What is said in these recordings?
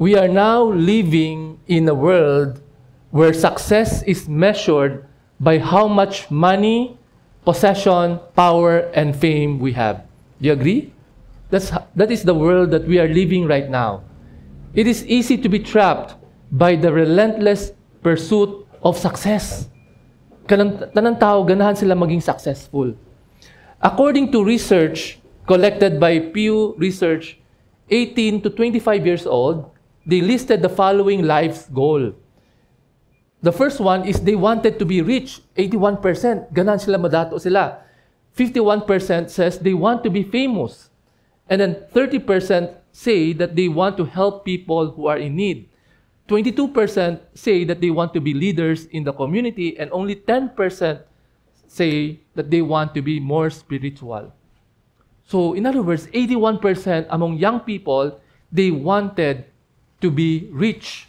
we are now living in a world where success is measured by how much money, possession, power, and fame we have. Do you agree? That is the world that we are living right now. It is easy to be trapped by the relentless pursuit of success. Tanang tao, ganahan sila maging successful. According to research collected by Pew Research, 18 to 25 years old, they listed the following life's goal. The first one is they wanted to be rich. 81%. Ganahan sila, madato sila. 51% says they want to be famous. And then 30% say that they want to help people who are in need. 22% say that they want to be leaders in the community. And only 10% say that they want to be more spiritual. So, in other words, 81% among young people, they wanted to be rich.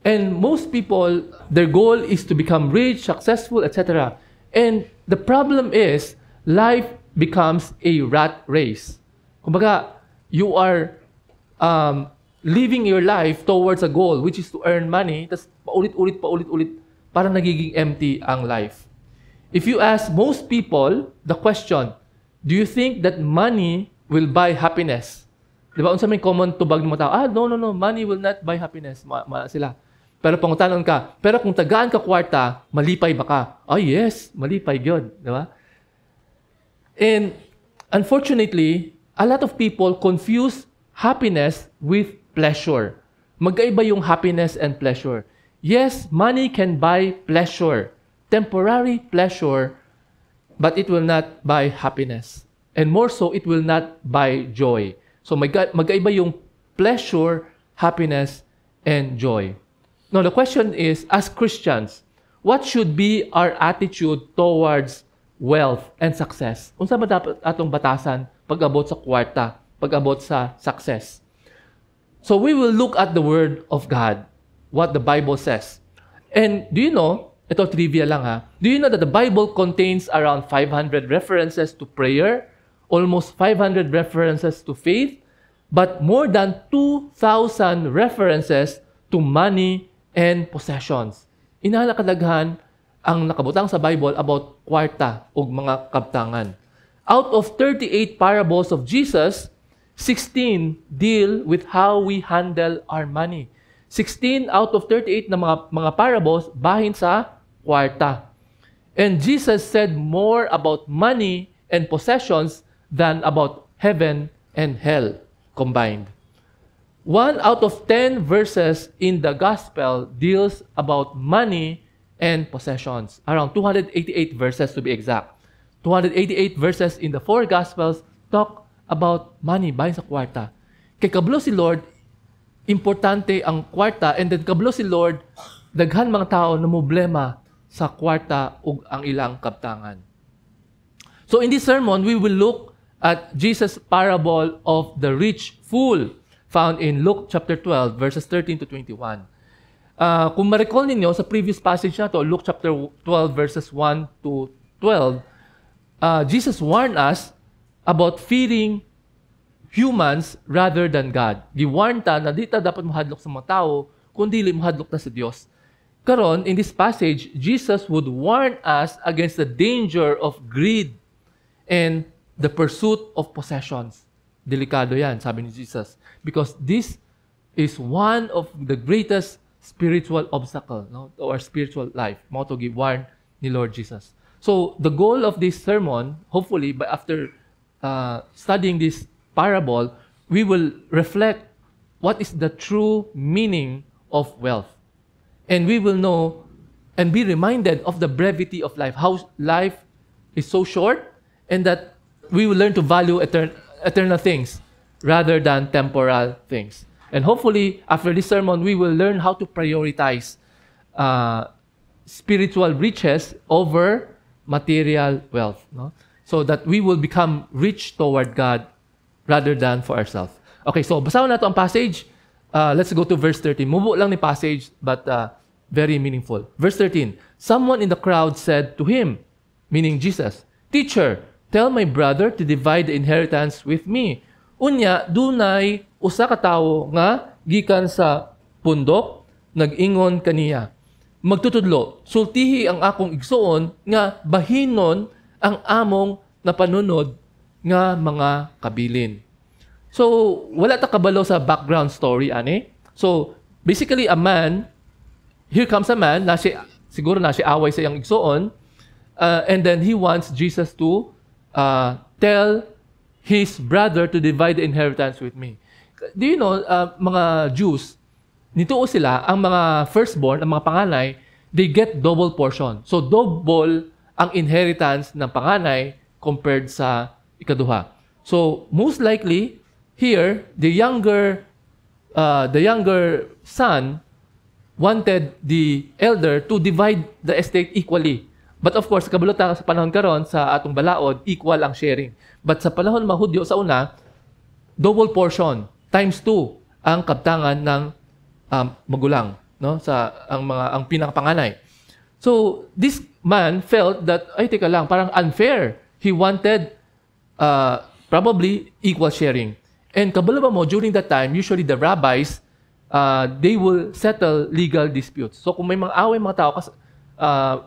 And most people, their goal is to become rich, successful, etc. And the problem is, life becomes a rat race. Kumbaga, you are living your life towards a goal, which is to earn money, tas paulit-ulit, para nagiging empty ang life. If you ask most people the question, do you think that money will buy happiness? Diba? Unsa may common tubag ng mga tao, no, money will not buy happiness. Sila. Pero pangutanon ka, pero kung tagaan ka kwarta, malipay ba ka? Yes, malipay gyud, di ba? And unfortunately, a lot of people confuse happiness with pleasure. Magkaiba yung happiness and pleasure. Yes, money can buy pleasure, temporary pleasure, but it will not buy happiness. And more so, it will not buy joy. So magkaiba yung pleasure, happiness, and joy. Now, the question is, as Christians, what should be our attitude towards wealth and success? Unsa ba dapat atong batasan pag-abot sa kwarta, pag-abot sa success? So we will look at the Word of God, what the Bible says. And do you know, ito trivia lang ha, do you know that the Bible contains around 500 references to prayer, almost 500 references to faith, but more than 2,000 references to money and possessions. Inalakadaghan ang nakabutang sa Bible about kwarta o mga kabtangan. Out of 38 parables of Jesus, 16 deal with how we handle our money. 16 out of 38 na mga parables bahin sa kwarta. And Jesus said more about money and possessions than about heaven and hell combined. 1 out of 10 verses in the gospel deals about money and possessions. Around 288 verses to be exact. 288 verses in the 4 gospels talk about money, bahin sa kwarta. Kay kablo si Lord, importante ang kwarta, and then kablo si Lord, daghan mga tao na problema sa kwarta ug ang ilang kabtangan. So in this sermon, we will look at Jesus' parable of the rich fool, found in Luke chapter 12, verses 13 to 21. Kung ma-recall ninyo sa previous passage na to, Luke chapter 12, verses 1 to 12, Jesus warned us about fearing humans rather than God. Gi-warn ta na di ta dapat mahadlok sa mga tao, kundi mahadlok ta sa Dios. Karon, in this passage, Jesus would warn us against the danger of greed and the pursuit of possessions. Delikado yan, sabi ni Jesus. Because this is one of the greatest spiritual obstacle, no, to our spiritual life. Mo to give warn ni Lord Jesus. So, the goal of this sermon, hopefully, after studying this parable, we will reflect what is the true meaning of wealth. And we will know and be reminded of the brevity of life, how life is so short, and that we will learn to value eternal things rather than temporal things. And hopefully, after this sermon, we will learn how to prioritize spiritual riches over material wealth, no? So that we will become rich toward God rather than for ourselves. Okay, so basahin natin ang passage. Let's go to verse 13. Mubo lang ni passage, but very meaningful. Verse 13, someone in the crowd said to him, meaning Jesus, "Teacher, tell my brother to divide the inheritance with me." Unya, dunay usa ka tawo nga gikan sa pundok, nag-ingon kaniya, magtutudlo, sultihi ang akong igsuon nga bahinon ang among napanunod nga mga kabilin. So, wala ta kabalo sa background story, ani? So, basically, a man, here comes a man, siguro na siya away sa iyang igsuon, and then he wants Jesus to tell his brother to divide the inheritance with me. Do you know, mga Jews, nituo sila, ang mga firstborn, ang mga panganay, they get double portion. So, double ang inheritance ng panganay compared sa ikaduha. So, most likely, here, the younger son wanted the elder to divide the estate equally. But of course, kabalo ta sa panahon karon sa atong balaod, equal ang sharing. But sa panahon mga Hudyo sa una, double portion, times 2 ang kabtangan ng magulang, no? Sa ang pinakapanganay. So, this man felt that, ay teka lang, parang unfair. He wanted probably equal sharing. And kabalo ba mo, during that time, usually the rabbis, they will settle legal disputes. So kung may mga away mga tao,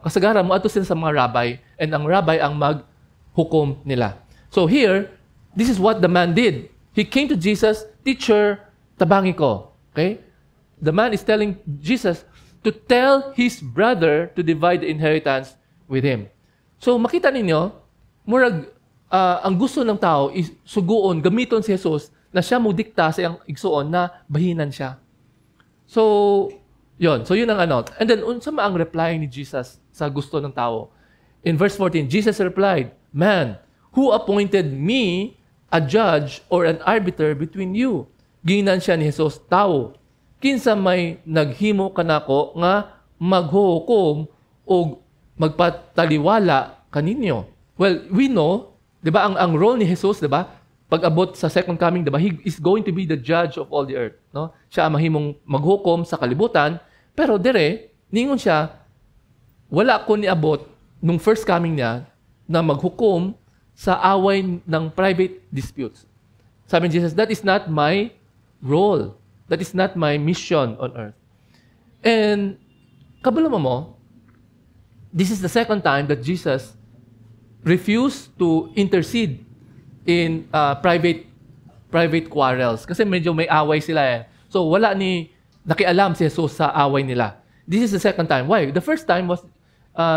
kasagaran mo ato sila sa mga rabbi, and ang rabbi ang maghukom nila. So here, this is what the man did. He came to Jesus, "Teacher, tabangi ko." Okay? The man is telling Jesus to tell his brother to divide the inheritance with him. So makita ninyo, murag ang gusto ng tao is suguon, gamiton si Jesus na siya mo dikta sa iyang igsuon na bahinan siya. So, yun. So, yun ang ano. And then, unsa ang reply ni Jesus sa gusto ng tao? In verse 14, Jesus replied, "Man, who appointed me a judge or an arbiter between you?" Ginan siya ni Jesus, "Tao, kinsa may naghimo kanako nga maghuhukom o magpataliwala kaninyo?" Well, we know, 'di ba, ang role ni Jesus, 'di ba? Pag-abot sa second coming, 'di ba? He is going to be the judge of all the earth, no? Siya ang mahimong maghukom sa kalibutan, pero dire ningon siya, wala ko niabot nung first coming niya na maghukom sa away ng private disputes. Sabi ni Jesus, that is not my role. That is not my mission on earth. And kabalo mo, this is the second time that Jesus refused to intercede in private quarrels. Kasi medyo may away sila eh. So wala nakialam si Jesus sa away nila. This is the second time. Why? The first time was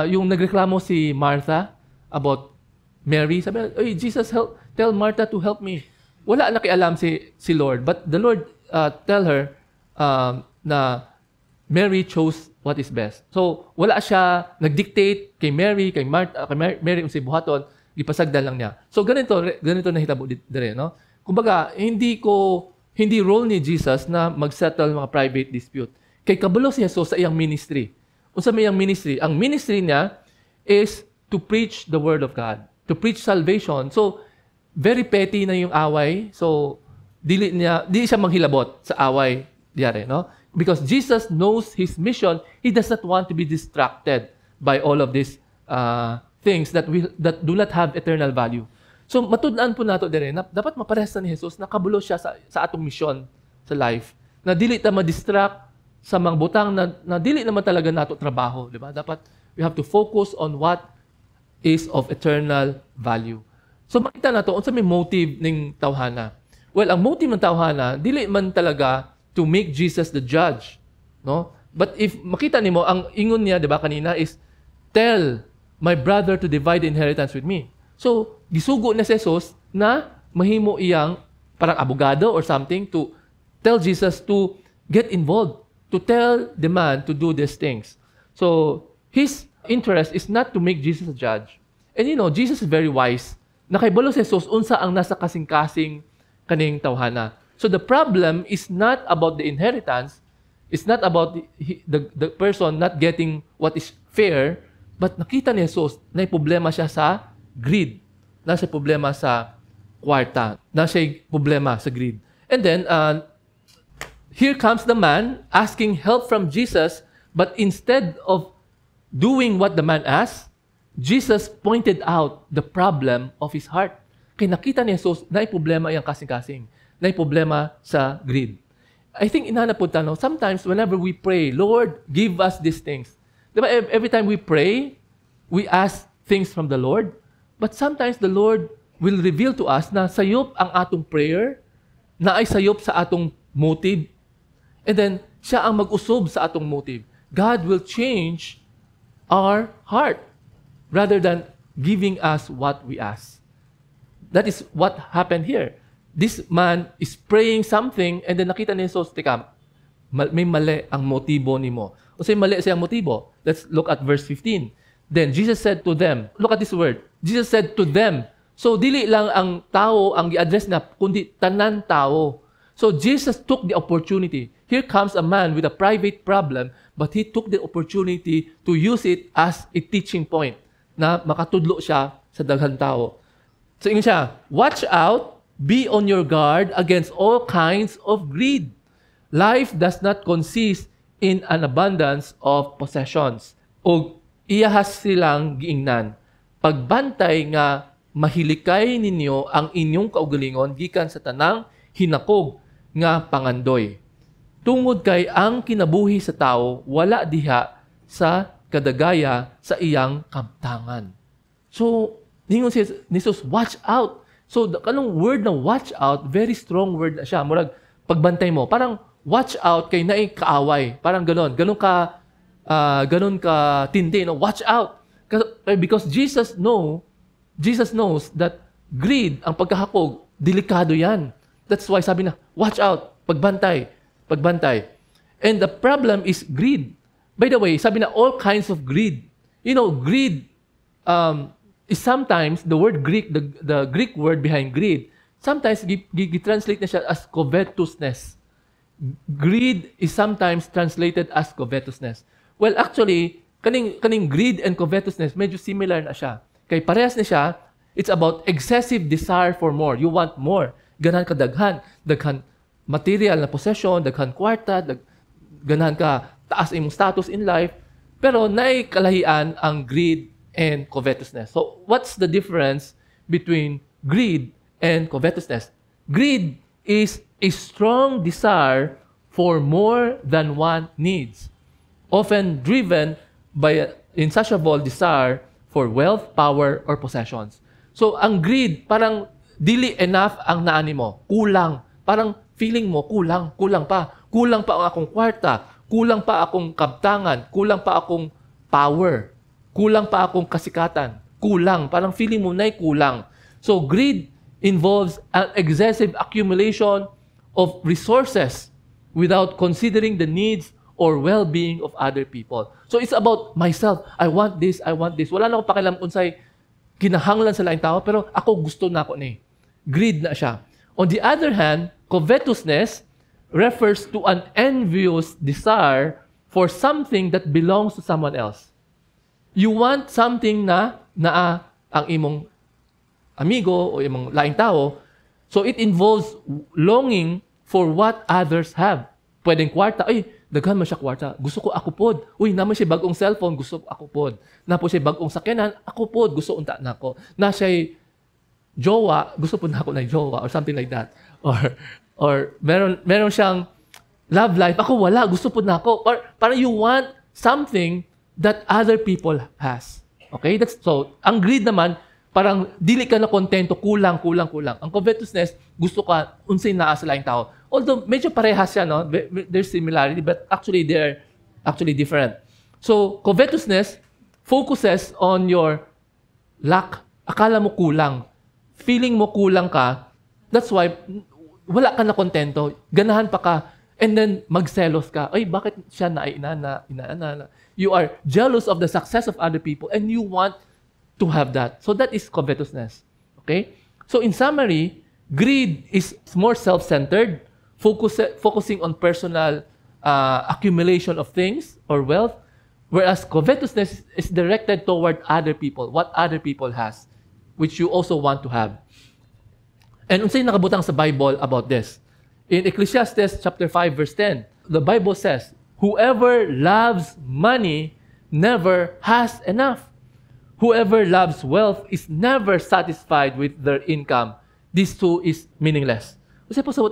yung nagreklamo si Martha about Mary. Sabi, "Hey, Jesus, tell Martha to help me." Wala nakialam si Lord. But the Lord tell her na Mary chose what is best. So wala siya nagdictate kay Mary, kay Mary unsay buhaton, ipasagdan lang niya. So ganito nahitabo dire, no? Kumbaga, hindi role ni Jesus na magsettle mga private dispute. Kay kabalo si Jesus sa iyang ministry. Unsa may iyang ministry? Ang ministry niya is to preach the word of God, to preach salvation. So very petty na yung away. So dili siya manghilabot sa away diare, no? Because Jesus knows his mission, he does not want to be distracted by all of these things that do not have eternal value. So matudaan po nato dire na dapat maparehas ni Jesus na kabulo siya sa atong mission sa life. Na dili ta ma-distract sa mga butang na dili naman talaga nato trabaho, di ba? Dapat we have to focus on what is of eternal value. So makita nato unsa may motive ning tawhana. Well, ang motive ng tawhana dili man talaga to make Jesus the judge, no? But if makita nimo ang ingon niya, di ba, kanina is tell my brother to divide the inheritance with me. So, gisugo na si Jesus na mahimo iyang parang abogado or something to tell Jesus to get involved, to tell the man to do these things. So, his interest is not to make Jesus a judge. And you know, Jesus is very wise. Nakaibalo si Jesus unsa ang nasa kasing-kasing kaning tawhana. So, the problem is not about the inheritance. It's not about the person not getting what is fair, but nakita ni Jesus na problema siya sa greed. Nasa problema sa kwarta. Nasa problema sa greed. And then, here comes the man asking help from Jesus, but instead of doing what the man asked, Jesus pointed out the problem of his heart. Kaya nakita ni Jesus na problema iyang kasing-kasing. Na problema sa greed. I think inana po tanong, sometimes whenever we pray, Lord, give us these things. Diba, every time we pray, we ask things from the Lord. But sometimes the Lord will reveal to us na sayop ang atong prayer, na ay sayop sa atong motive. And then, siya ang mag-usob sa atong motive. God will change our heart rather than giving us what we ask. That is what happened here. This man is praying something and then nakita ni Jesus, teka, may mali ang motibo ni mo. O say mali siyang motibo. Let's look at verse 15. Then Jesus said to them, look at this word. Jesus said to them. So dili lang ang tao ang i-address na, kundi tanan tao. So Jesus took the opportunity. Here comes a man with a private problem, but he took the opportunity to use it as a teaching point na makatudlo siya sa daghang tao. So ingon siya, watch out, be on your guard against all kinds of greed. Life does not consist in an abundance of possessions. O iyahas silang giingnan. Pagbantay nga mahilikay ninyo ang inyong kaugalingon gikan sa tanang hinakog nga pangandoy. Tungod kay ang kinabuhi sa tao wala diha sa kadagaya sa iyang kamtangan. So, ningon si Jesus, watch out. So, kanong word na watch out, very strong word na siya. Murag, pagbantay mo, parang watch out kay naay kaaway. Parang ganon. Ganon ka tindi. No? Watch out. Because Jesus knows that greed, ang pagkahakog, delikado yan. That's why sabi na, watch out. Pagbantay. Pagbantay. And the problem is greed. By the way, sabi na all kinds of greed. You know, greed is sometimes, the word Greek, the Greek word behind greed, sometimes translate na siya as covetousness. Greed is sometimes translated as covetousness. Well, actually, kaning greed and covetousness, medyo similar na siya. Kay parehas na siya, it's about excessive desire for more. You want more. Ganahan ka daghan material na possession, daghan kwarta, ganahan ka taas imong status in life, pero naay kalahian ang greed and covetousness. So, what's the difference between greed and covetousness? Greed is a strong desire for more than one needs, often driven by an insatiable desire for wealth, power, or possessions. So, ang greed, parang dili enough ang naani mo. Kulang. Parang feeling mo, kulang pa. Kulang pa ang akong kwarta. Kulang pa akong kabtangan. Kulang pa akong power. Kulang pa akong kasikatan. Kulang. Parang feeling mo na'y kulang. So, greed involves an excessive accumulation of resources without considering the needs or well-being of other people. So, it's about myself. I want this, I want this. Wala na akong pakialam kung sa'y kinahanglan sa laing tao, pero ako gusto na ako ni. Greed na siya. On the other hand, covetousness refers to an envious desire for something that belongs to someone else. You want something na ang imong amigo o imong laing tao, so it involves longing for what others have. Pwedeng kwarta, ay, daghan man siya kwarta, gusto ko ako pod. Uy, naman siya bagong cellphone, gusto ko ako pod. Napo siya bagong sakyanan, ako pod, gusto unta na ako. Na siya jowa, gusto po na ako na jowa or something like that. Or meron siyang love life, ako wala, gusto po na ako. Or parang you want something that other people has. Okay? So, ang greed naman, parang dili ka na kontento, kulang. Ang covetousness, gusto ka unsay naa sa laing tao. Although medyo parehas siya, no? There's similarity, but actually they're actually different. So, covetousness focuses on your lack. Akala mo kulang. Feeling mo kulang ka. That's why wala ka na kontento. Ganahan pa ka. And then, magselos ka. Ay, bakit siya inaana? You are jealous of the success of other people and you want to have that. So that is covetousness. Okay? So in summary, greed is more self-centered, focusing on personal accumulation of things or wealth, whereas covetousness is directed toward other people, what other people has, which you also want to have. And unsay nakabutang sa Bible about this? In Ecclesiastes chapter 5 verse 10, the Bible says, whoever loves money never has enough. Whoever loves wealth is never satisfied with their income. This too is meaningless. Kasi po sa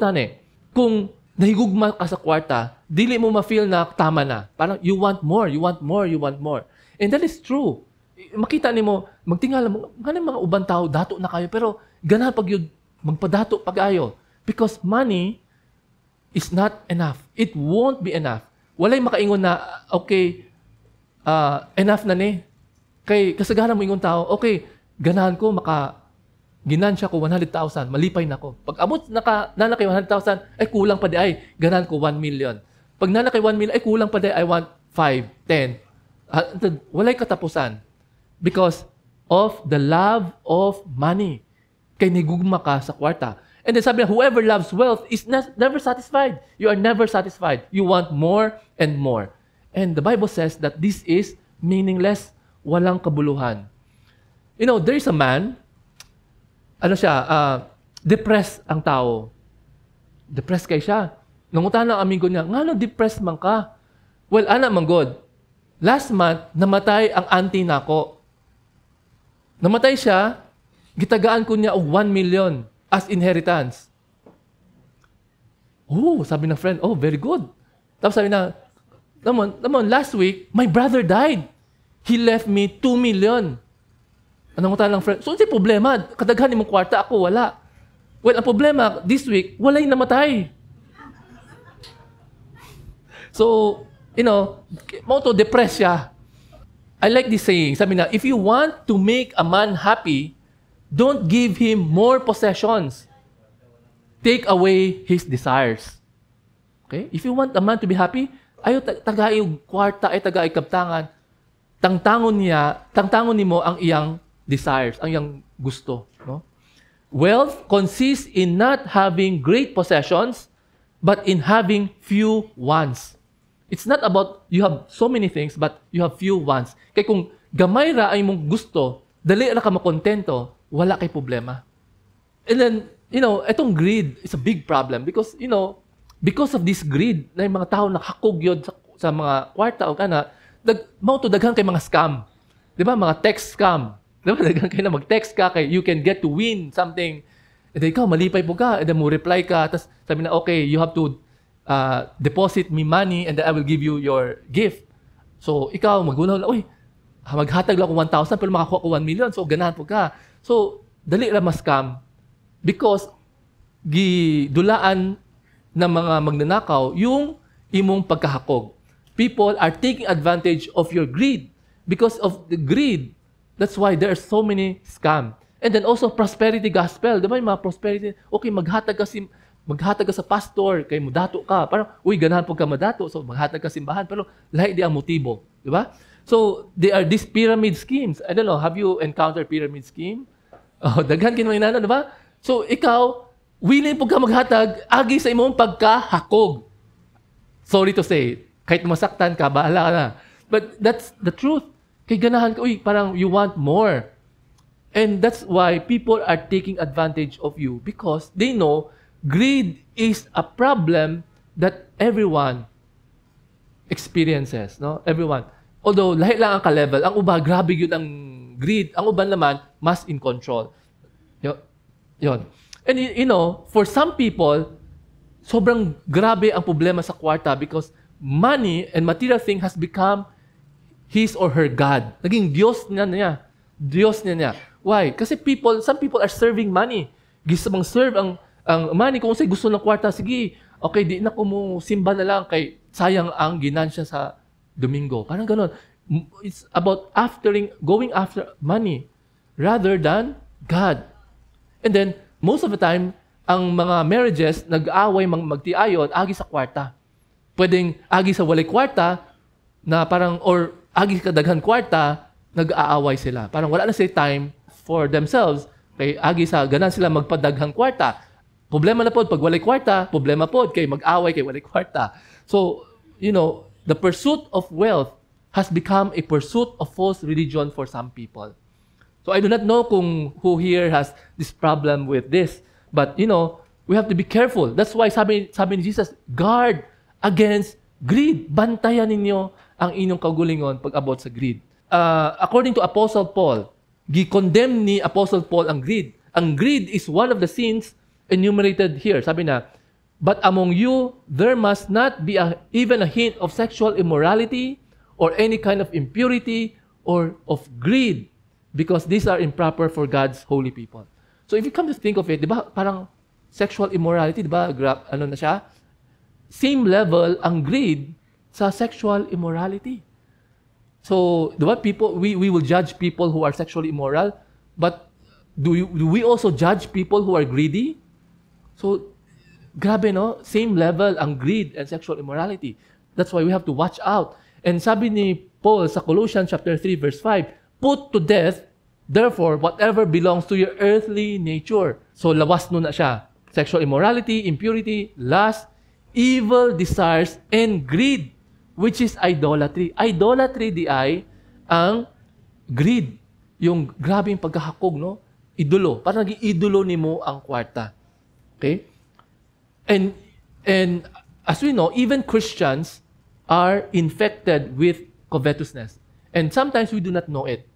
kung nahigugma ka sa kwarta, dili mo ma-feel na tama na. Parang you want more, you want more, you want more. And that is true. Makita nimo, magtingala mo, ganun mga ubang tao, dato na kayo, pero ganahan pag yun, magpadato pag-ayo. Because money is not enough. It won't be enough. Walay makaingon na, okay, enough na ni. Kay kasagaran mo ingon tao, okay, ganahan ko ginansya ko 100,000, malipay na ko. Pag abot nanakay 100,000, ay kulang pa di ay, ganahan ko 1 million. Pag nanakay 1 million, ay kulang pa di I want 5, 10. Walay katapusan. Because of the love of money. Kay nigugma ka sa kwarta. And then sabi na, whoever loves wealth is never satisfied. You are never satisfied. You want more and more. And the Bible says that this is meaningless, walang kabuluhan. You know, there is a man, depressed ang tao. Depressed kay siya. Nangutan ng amigo niya, nga depressed man ka? Well, anak man God, last month, namatay ang auntie nako. Namatay siya, gitagaan ko niya og 1 million as inheritance. Oh, sabi ng friend, oh, very good. Tapos sabi na, naman, last week, my brother died. He left me 2 million. Anong utang ng friend? So, hindi problema. Kadaghan mong kwarta, ako wala. Well, ang problema, this week, walay namatay. So, you know, depress siya. I like this saying. Sabi na, if you want to make a man happy, don't give him more possessions. Take away his desires. Okay? If you want a man to be happy, ayaw tagay yung kwarta, ay tagay kaptangan. Tangtangon nimo ang iyang desires, ang iyang gusto. No? Wealth consists in not having great possessions, but in having few wants. It's not about you have so many things, but you have few wants. Kaya kung gamay ra ay mong gusto, dali ra ka makontento, wala kay problema. And then, you know, itong greed is a big problem because, you know, because of this greed, na yung mga tao nakakog yun sa mga kwarta o kana, daghang kay mga scam. Di ba? Mga text scam. Di ba? Daghang kay na mag-text ka kay you can get to win something. And then ikaw, malipay po ka. And then mo reply ka. Tapos sabi na, okay, you have to deposit me money and then I will give you your gift. So, ikaw, magunaw na, uy, maghatag lang ako 1,000 pero makakuha ko 1 million. So, ganahan po ka. So, dali ra ma-scam because gidulaan ng mga magnanakaw yung imong pagkahakog. People are taking advantage of your greed. Because of the greed, that's why there are so many scams. And then also prosperity gospel. Diba yung mga prosperity? Okay, maghatag ka sa pastor, kay mudato ka. Parang, uy, ganahan po ka madato, so maghatag ka simbahan. Pero lahi di ang motibo. Diba? So, they are these pyramid schemes. I don't know, have you encountered pyramid scheme? Oh, daghan kinong inana, diba? So, ikaw, willing po ka maghatag, agi sa imong pagkahakog. Sorry to say, kahit masaktan ka, bahala ka na. But that's the truth. Kay ganahan ka, uy, parang you want more. And that's why people are taking advantage of you because they know greed is a problem that everyone experiences. No? Everyone. Although, lahi lang ang ka-level. Ang uba, grabe yun ang greed. Ang uban naman, mas in control. Yun. And you know, for some people, sobrang grabe ang problema sa kwarta because money and material thing has become his or her God. Naging Diyos niya. Diyos niya. Why? Kasi some people are serving money. Gisabang serve ang money. Kung sa'yo gusto ng kwarta, sige, okay, di na ko mo simba na lang kay sayang ang ginansya sa Domingo. Parang ganun. It's about going after money rather than God. And then, most of the time, ang mga marriages, nag-aaway, magtiayon, agi sa kwarta. Pwedeng agi sa walay kwarta, na parang, or agi kadaghan kwarta, nag-aaway sila. Parang wala na sila time for themselves. Kay agi sa ganan sila magpadaghang kwarta. Problema na po, pag walay kwarta, problema po, kay mag-away, kay walay kwarta. So, you know, the pursuit of wealth has become a pursuit of false religion for some people. So I do not know who here has this problem with this. But, you know, we have to be careful. That's why sabi ni Jesus, guard against greed. Bantayan ninyo ang inyong kagulingon pag abot sa greed. According to Apostle Paul, gi-condemn ni Apostle Paul ang greed. Ang greed is one of the sins enumerated here. Sabi na, But among you, there must not be even a hint of sexual immorality or any kind of impurity or of greed, because these are improper for God's holy people. So if you come to think of it, di ba, parang sexual immorality, di ba, ano na siya? Same level ang greed sa sexual immorality. So, di ba, we will judge people who are sexually immoral, but do we also judge people who are greedy? So, grabe, no? Same level ang greed and sexual immorality. That's why we have to watch out. And sabi ni Paul sa Colossians chapter 3 verse 5, put to death, therefore, whatever belongs to your earthly nature. So, lawas nun na siya. Sexual immorality, impurity, lust, evil desires, and greed, which is idolatry. Idolatry di ay ang greed. Yung grabe yung pagkahakog, no? Idolo. Parang naging idolo ni mo ang kwarta. Okay? And as we know, even Christians are infected with covetousness. And sometimes we do not know it.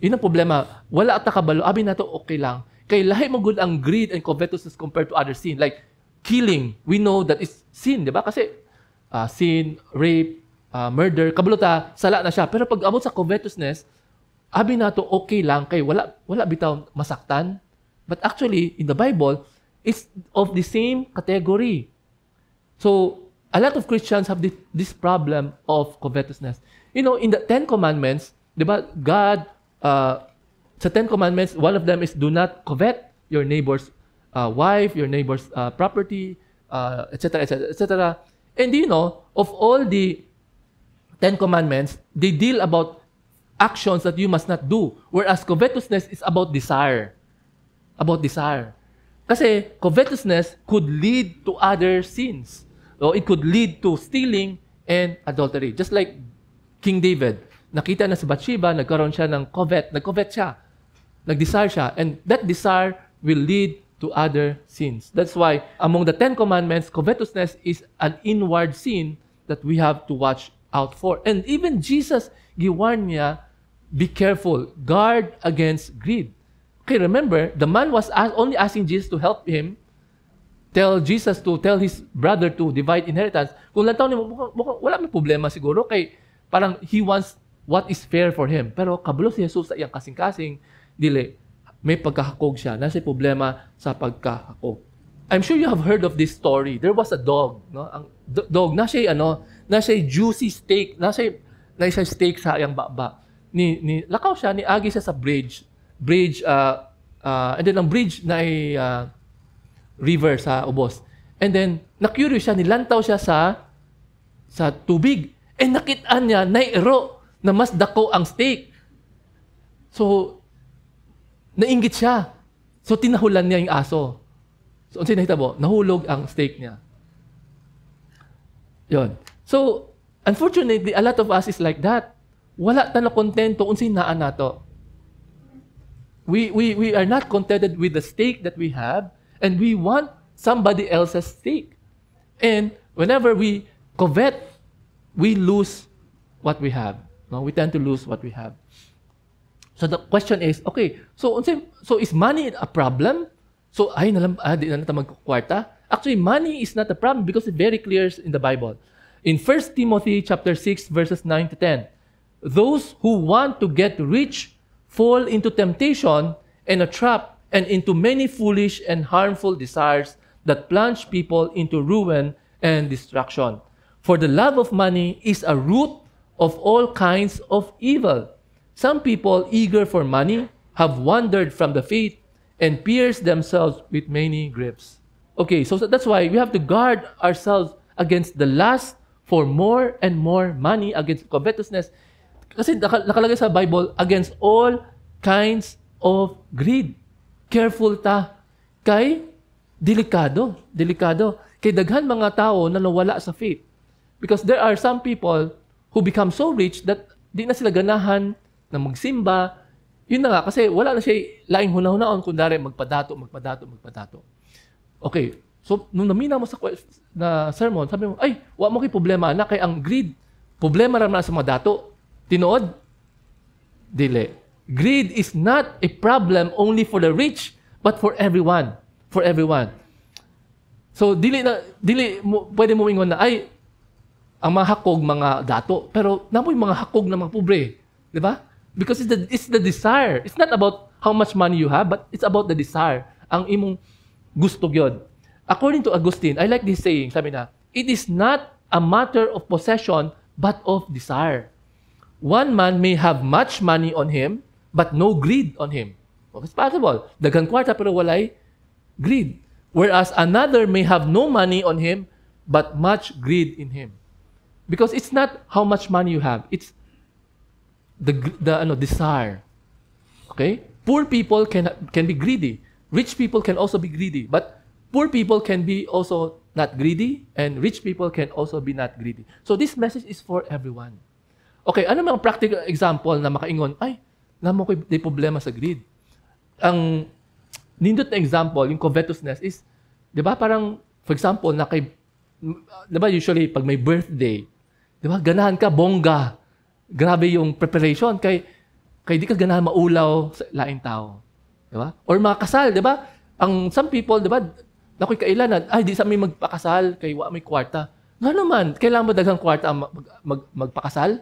Yun ang problema. Wala at nakabalo. Abi na to, okay lang. Kay lahi mo good ang greed and covetousness compared to other sin. Like killing. We know that is sin, di ba? Kasi sin, rape, murder, kabuluta, sala na siya. Pero pag abot sa covetousness, abi na to, okay lang. Kay wala bitaw masaktan. But actually, in the Bible, it's of the same category. So, a lot of Christians have this problem of covetousness. You know, in the Ten Commandments, di ba, God, sa Ten Commandments, one of them is do not covet your neighbor's wife, your neighbor's property, etc., etc., etc. And you know, of all the Ten Commandments, they deal about actions that you must not do, whereas covetousness is about desire. About desire. Kasi covetousness could lead to other sins. So it could lead to stealing and adultery. Just like King David, nakita na si Bathsheba, nagkaroon siya ng nag-covet siya. Nag-desire siya. And that desire will lead to other sins. That's why among the Ten Commandments, covetousness is an inward sin that we have to watch out for. And even Jesus, giwarn niya, be careful, guard against greed. Okay, remember, the man was only asking Jesus to help him, tell Jesus to tell his brother to divide inheritance. Kung lantaw niya, mukhang wala may problema siguro, kay parang he wants what is fair for him. Pero kabalo si Jesus sa iyang kasing-kasing, dili, may pagkahakog siya. Nasa problema sa pagkahakog. I'm sure you have heard of this story. There was a dog, no? Ang dog, nasa juicy steak, nasa steak sa iyang baba. Lakaw siya, niagi siya sa bridge, and then ang bridge na ay river sa ubos. And then, na-curious siya, nilantaw siya sa tubig. And nakitaan niya, nairo, na mas dako ang steak. So, nainggit siya. So, tinahulan niya yung aso. So, unsay nakita mo? Nahulog ang steak niya. Yon. So, unfortunately, a lot of us is like that. Wala ta na kontento unsay naan nato. We are not contented with the steak that we have, and we want somebody else's steak. And whenever we covet, we lose what we have. No, we tend to lose what we have. So the question is, okay, so is money a problem? So di na natin magkukwarta. Actually, money is not a problem because it's very clear in the Bible. In 1 Timothy chapter 6 verses 9 to 10, those who want to get rich fall into temptation and a trap and into many foolish and harmful desires that plunge people into ruin and destruction. For the love of money is a root of all kinds of evil. Some people eager for money have wandered from the faith and pierced themselves with many griefs. Okay, so that's why we have to guard ourselves against the lust for more and more money, against covetousness. Kasi nakalagay sa Bible, against all kinds of greed. Careful ta. Kay delikado. Kay daghan mga tao na nawala sa faith. Because there are some people who become so rich that di na sila ganahan na magsimba. Yun na nga, kasi wala na siya laing hunahunahon kundari magpadato. Okay, so nung namina mo sa sermon, sabi mo, ay, wa mo kay problema na kay ang greed. Problema raman sa mga dato. Tinood? Dili. Greed is not a problem only for the rich, but for everyone. For everyone. So, pwede mo ingon na, ay, ang mga hakog, mga dato. Pero, namoy mga hakog na mga pobre. Di ba? Because it's the desire. It's not about how much money you have, but it's about the desire. Ang imong gusto yun. According to Augustine, I like this saying, sabi na, it is not a matter of possession, but of desire. One man may have much money on him, but no greed on him. It's possible. Daghang kwarta pero walay greed. Whereas another may have no money on him, but much greed in him. Because it's not how much money you have. It's the desire. Okay? Poor people can be greedy. Rich people can also be greedy. But poor people can be also not greedy, and rich people can also be not greedy. So this message is for everyone. Okay, ano mga practical example na makaingon, ay, namo ko may problema sa greed. Ang nindot na example, yung covetousness is, di ba parang, for example, di ba usually pag may birthday, di ba ganahan ka, bongga, grabe yung preparation, kay di ka ganahan maulaw sa laing tao. Di ba? Or mga kasal, di ba? Some people, di ba, nakoy kailan, ay, di sa may magpakasal, kay wa may kwarta. Nga naman, kailangan mo daghang kwarta ang magpakasal?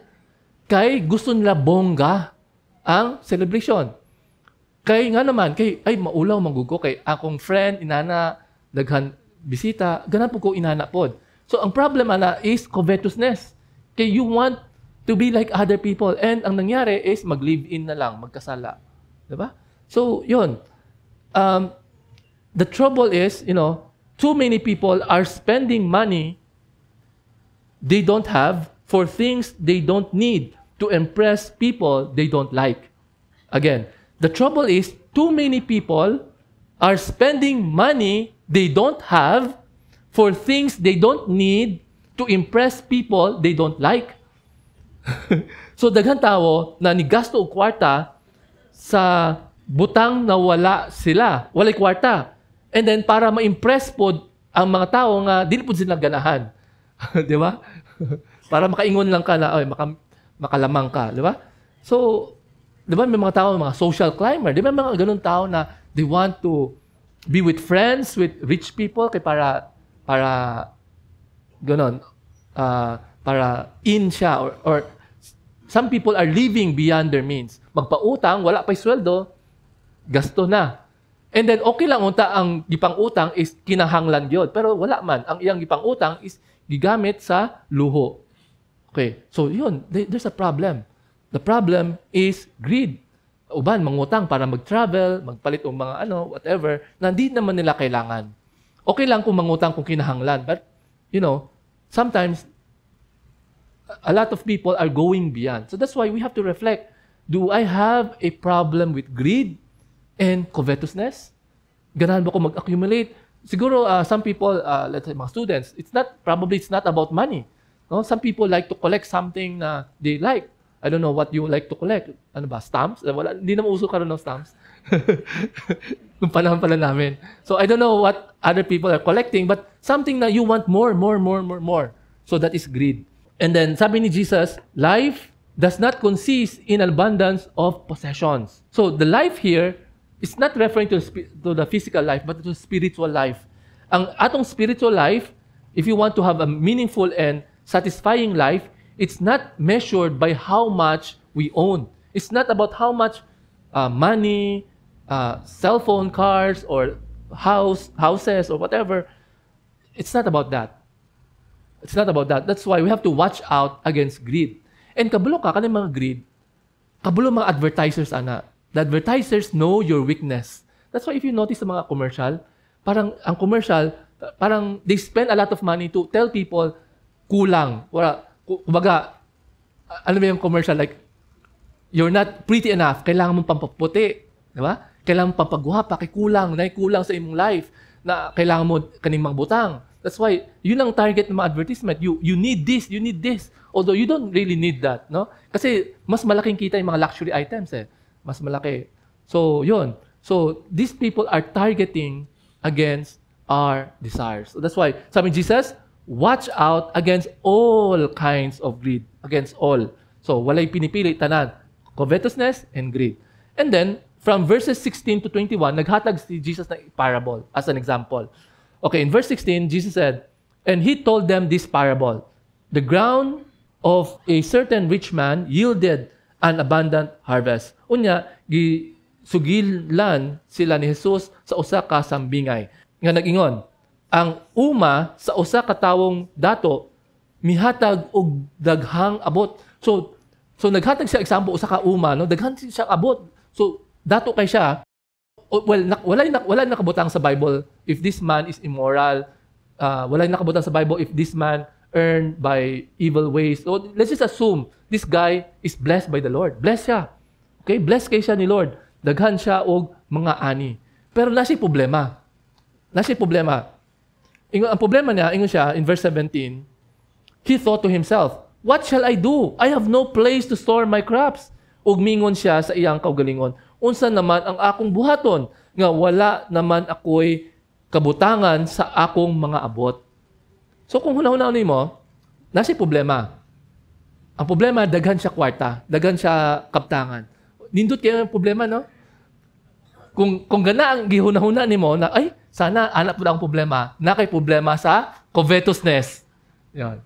Kay gusto nila bongga ang celebration. Kay nga naman, ay maulaw manggugo, kay akong friend, inana, daghan bisita, ganan po ko inana pod. So ang problem ana is covetousness. Kay you want to be like other people, and ang nangyari is mag-live-in na lang, magkasala. Diba? So, yun. The trouble is, too many people are spending money they don't have for things they don't need to impress people they don't like. Again, the trouble is too many people are spending money they don't have for things they don't need to impress people they don't like. So, daghang tao na nigasto og kwarta sa butang na wala sila, walay kwarta. And then, para ma-impress po ang mga tao nga, dili po sila ganahan. Di ba? Para makaingon lang ka na, makalamang ka. Di ba? So, di ba may mga tao, mga social climber, di ba may mga ganun tao na they want to be with friends, with rich people, kay para ganun, para in siya, or some people are living beyond their means. Magpautang, wala pa'y sweldo, gasto na. And then, okay lang unta ang gipang-utang is kinahanglan yun. Pero wala man. Ang iyang gipang-utang is gigamit sa luho. Okay. So, yun. There's a problem. The problem is greed. Uban, mangutang para mag-travel, magpalit o mga whatever, na hindi naman nila kailangan. Okay lang kung mangutang kung kinahanglan. But, sometimes, a lot of people are going beyond. So, that's why we have to reflect. Do I have a problem with greed and covetousness? Ganahan ba ko mag-accumulate? Siguro, some people, let's say mga students, it's not about money. No? Some people like to collect something na they like. I don't know what you like to collect. Ano ba? Stamps? Hindi naman uso karoon ng stamps. Nung panahon pala namin. So, I don't know what other people are collecting, but something na you want more. So, that is greed. And then, sabi ni Jesus, life does not consist in abundance of possessions. So, the life here, it's not referring to the physical life, but to spiritual life. Ang atong spiritual life, if you want to have a meaningful and satisfying life, it's not measured by how much we own. It's not about how much money, cell phone, cars, or houses, or whatever. It's not about that. It's not about that. That's why we have to watch out against greed. And kabulo ka, kanang mga greed, kabulo mga advertisers, ana. The advertisers know your weakness. That's why if you notice sa mga commercial, parang ang commercial, parang they spend a lot of money to tell people, kulang. Kumbaga, ano ba yung commercial? Like, you're not pretty enough. Kailangan mong pampaputi. Di ba? Kailangan mong pampagwapa. Kay kulang. Na kulang sa imong life. Na kailangan mo kaning mga butang. That's why, yun ang target ng mga advertisement. You need this, you need this. Although you don't really need that. No? Kasi mas malaking kita yung mga luxury items eh. Mas malaki. So, yun. So, these people are targeting against our desires. So, that's why, sabi ni Jesus, watch out against all kinds of greed. Against all. So, walay pinipili, tanan. Covetousness and greed. And then, from verses 16 to 21, naghatag si Jesus ng parable as an example. Okay, in verse 16, Jesus said, and he told them this parable. The ground of a certain rich man yielded an abundant harvest. Unya, gisugilan sila ni Jesus sa usa ka sambingay. Nga nag-ingon, ang uma sa usa ka tawong dato mihatag og daghang abot. So naghatag siya example usa ka uma, no? Daghan siya abot. So dato kay siya. Well, wala nakabutang sa Bible if this man is immoral. Wala nakabutang sa Bible if this man earned by evil ways. So let's just assume this guy is blessed by the Lord. Blessed siya. Okay? Blessed kay siya ni Lord. Daghan siya og mga ani. Pero nasi problema. Ang problema niya, ingon siya in verse 17, he thought to himself, what shall I do? I have no place to store my crops. Ug mingon siya sa iyang kaugalingon, unsa naman ang akong buhaton nga wala naman ako'y kabutangan sa akong mga abot. So kung hunahuna nimo, nasi problema. Ang problema, daghan siya kwarta, daghan siya kaptangan. Nindot kayo ang problema, no? Kung gana ang gihunahuna nimo na ay sana anak pud ang problema, na kay problema sa covetousness. Yan.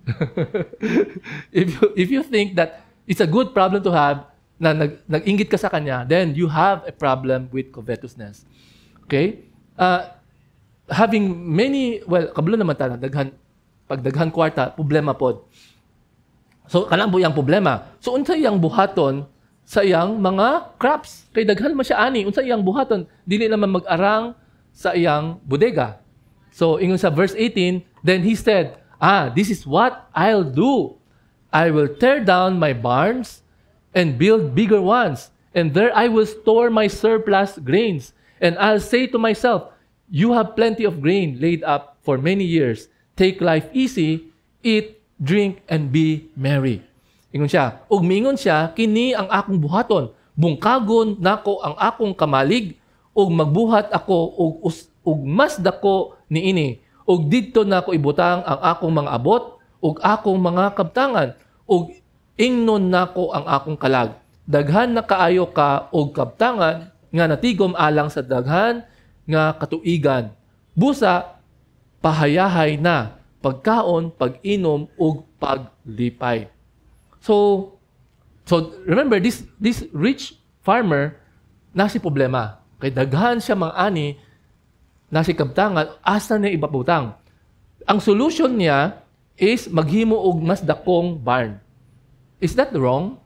if you think that it's a good problem to have, na nag-inggit ka sa kanya, then you have a problem with covetousness. Okay? Having many, well, kabalo naman tayo, pag daghan kwarta, problema pod. So, kanang buyang problema. So, unsa iyang buhaton sa iyang mga crops? Kay daghan man siya ani, unsa iyang buhaton? Dili naman mag-arang sa iyang bodega. So, ingon sa verse 18, then he said, this is what I'll do. I will tear down my barns and build bigger ones, and there I will store my surplus grains. And I'll say to myself, you have plenty of grain laid up for many years. Take life easy, eat, drink, and be merry. Ingon siya, ug mingon siya, kini ang akong buhaton. Bungkagon nako ang akong kamalig, ug magbuhat ako ug mas dako niini. Ug didto nako ibutang ang akong mga abot, ug akong mga kabtangan, ug ingnon nako ang akong kalag. Daghan na kaayo ka og kabtangan nga natigom alang sa daghan nga katuigan. Busa pahayahay na pagkaon, pag-inom ug paglipay. So remember this rich farmer nasi problema. Kay daghan siya mga ani nasi kabtangan asa na ibabutang. Ang solution niya is maghimo og mas dakong barn. Is that wrong?